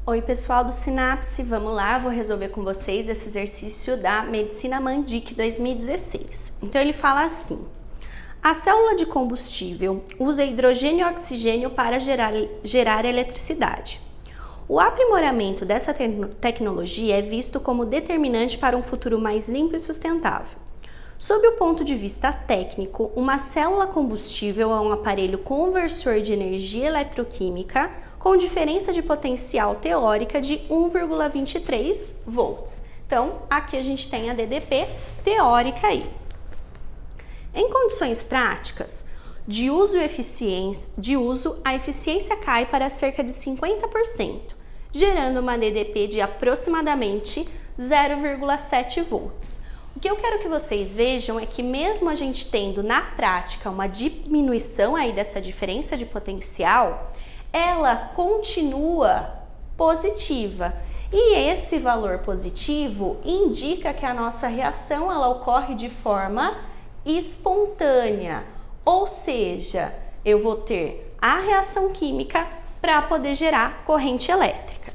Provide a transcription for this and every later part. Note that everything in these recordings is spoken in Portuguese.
Oi pessoal do Sinapse, vamos lá, vou resolver com vocês esse exercício da Medicina Mandic 2016. Então ele fala assim: a célula de combustível usa hidrogênio e oxigênio para gerar eletricidade. O aprimoramento dessa tecnologia é visto como determinante para um futuro mais limpo e sustentável. Sob o ponto de vista técnico, uma célula combustível é um aparelho conversor de energia eletroquímica com diferença de potencial teórica de 1,23 volts. Então, aqui a gente tem a DDP teórica aí. Em condições práticas, de uso, a eficiência cai para cerca de 50%, gerando uma DDP de aproximadamente 0,7 volts. O que eu quero que vocês vejam é que mesmo a gente tendo na prática uma diminuição aí dessa diferença de potencial, ela continua positiva. E esse valor positivo indica que a nossa reação ela ocorre de forma espontânea, ou seja, eu vou ter a reação química para poder gerar corrente elétrica.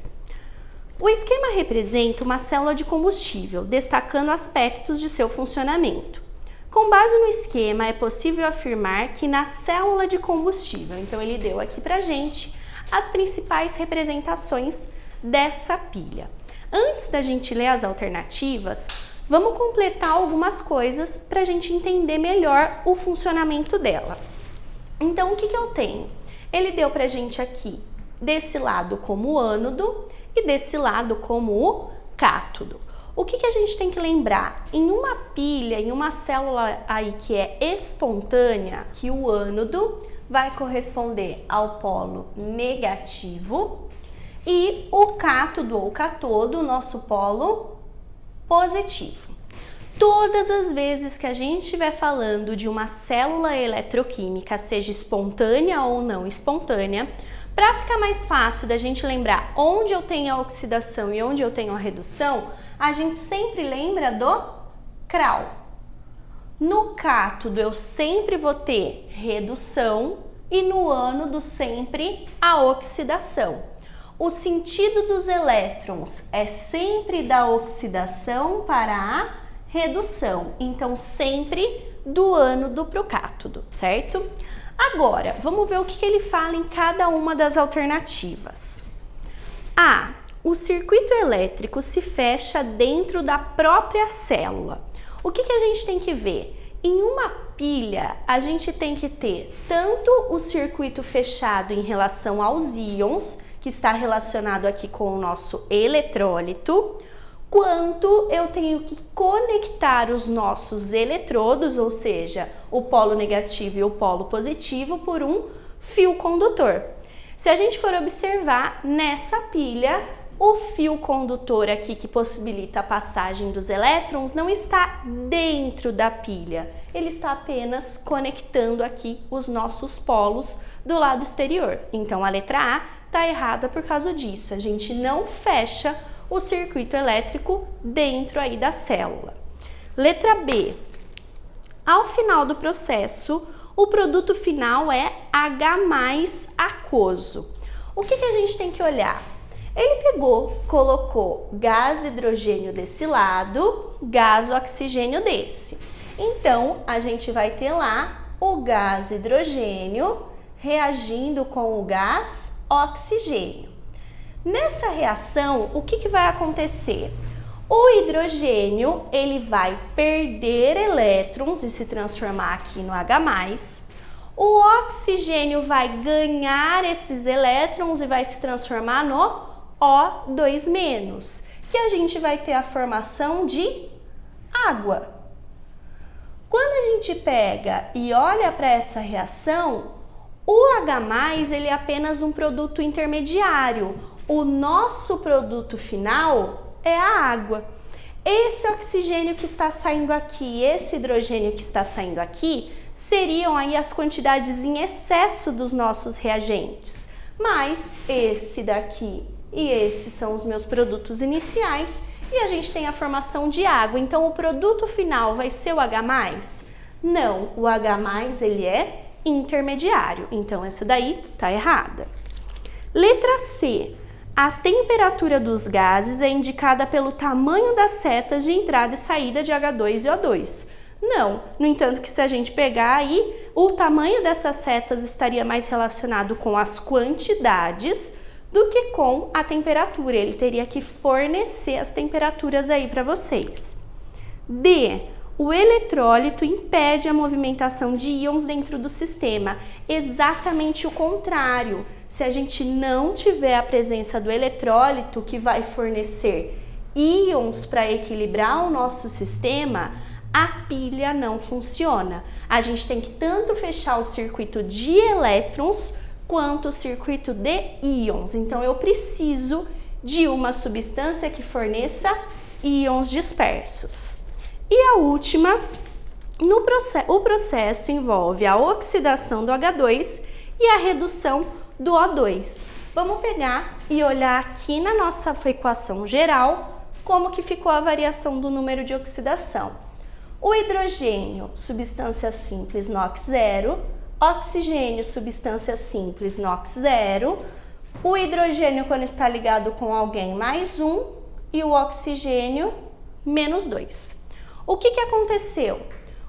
O esquema representa uma célula de combustível, destacando aspectos de seu funcionamento. Com base no esquema, é possível afirmar que na célula de combustível, então ele deu aqui pra gente as principais representações dessa pilha. Antes da gente ler as alternativas, vamos completar algumas coisas para a gente entender melhor o funcionamento dela. Então, o que eu tenho? Ele deu pra gente aqui, desse lado como ânodo e desse lado como o cátodo. O que a gente tem que lembrar? Em uma pilha, em uma célula aí que é espontânea, que o ânodo vai corresponder ao polo negativo e o cátodo ou cátodo, o nosso polo positivo. Todas as vezes que a gente estiver falando de uma célula eletroquímica, seja espontânea ou não espontânea, para ficar mais fácil da gente lembrar onde eu tenho a oxidação e onde eu tenho a redução, a gente sempre lembra do CRAL. No cátodo eu sempre vou ter redução e no ânodo sempre a oxidação. O sentido dos elétrons é sempre da oxidação para a redução, então sempre do ânodo para o cátodo, certo? Agora, vamos ver o que ele fala em cada uma das alternativas. A. O circuito elétrico se fecha dentro da própria célula. O que a gente tem que ver? Em uma pilha, a gente tem que ter tanto o circuito fechado em relação aos íons, que está relacionado aqui com o nosso eletrólito, quanto eu tenho que conectar os nossos eletrodos, ou seja, o polo negativo e o polo positivo, por um fio condutor. Se a gente for observar, nessa pilha, o fio condutor aqui que possibilita a passagem dos elétrons não está dentro da pilha, ele está apenas conectando aqui os nossos polos do lado exterior. Então a letra A está errada por causa disso, a gente não fecha o circuito elétrico dentro aí da célula. Letra B. Ao final do processo, o produto final é H+ aquoso. O que a gente tem que olhar? Ele pegou, colocou gás hidrogênio desse lado, gás oxigênio desse. Então, a gente vai ter lá o gás hidrogênio reagindo com o gás oxigênio. Nessa reação, o que vai acontecer? O hidrogênio ele vai perder elétrons e se transformar aqui no H+. O oxigênio vai ganhar esses elétrons e vai se transformar no O2-, que a gente vai ter a formação de água. Quando a gente pega e olha para essa reação, o H+ ele é apenas um produto intermediário. O nosso produto final é a água. Esse oxigênio que está saindo aqui, esse hidrogênio que está saindo aqui, seriam aí as quantidades em excesso dos nossos reagentes. Mas esse daqui e esse são os meus produtos iniciais e a gente tem a formação de água. Então o produto final vai ser o H+? Não, o H+ ele é intermediário. Então essa daí tá errada. Letra C. a temperatura dos gases é indicada pelo tamanho das setas de entrada e saída de H2 e O2. Não, no entanto que se a gente pegar aí, o tamanho dessas setas estaria mais relacionado com as quantidades do que com a temperatura. Ele teria que fornecer as temperaturas aí para vocês. D. O eletrólito impede a movimentação de íons dentro do sistema. Exatamente o contrário. Se a gente não tiver a presença do eletrólito que vai fornecer íons para equilibrar o nosso sistema, a pilha não funciona. A gente tem que tanto fechar o circuito de elétrons quanto o circuito de íons. Então, eu preciso de uma substância que forneça íons dispersos. E a última, o processo envolve a oxidação do H2 e a redução do O2. Vamos pegar e olhar aqui na nossa equação geral como que ficou a variação do número de oxidação. O hidrogênio, substância simples NOx 0, oxigênio, substância simples NOx 0, o hidrogênio quando está ligado com alguém mais 1 e o oxigênio menos 2. O que aconteceu?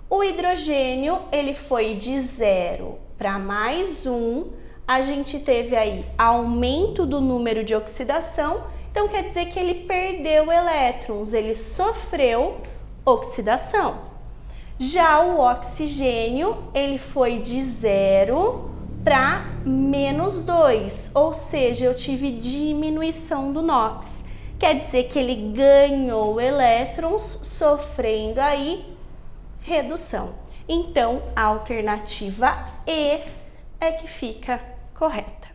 O hidrogênio ele foi de 0 para mais 1, a gente teve aí aumento do número de oxidação, então quer dizer que ele perdeu elétrons, ele sofreu oxidação. Já o oxigênio, ele foi de 0 para menos 2, ou seja, eu tive diminuição do NOx. Quer dizer que ele ganhou elétrons, sofrendo aí redução. Então, a alternativa E é que fica correta.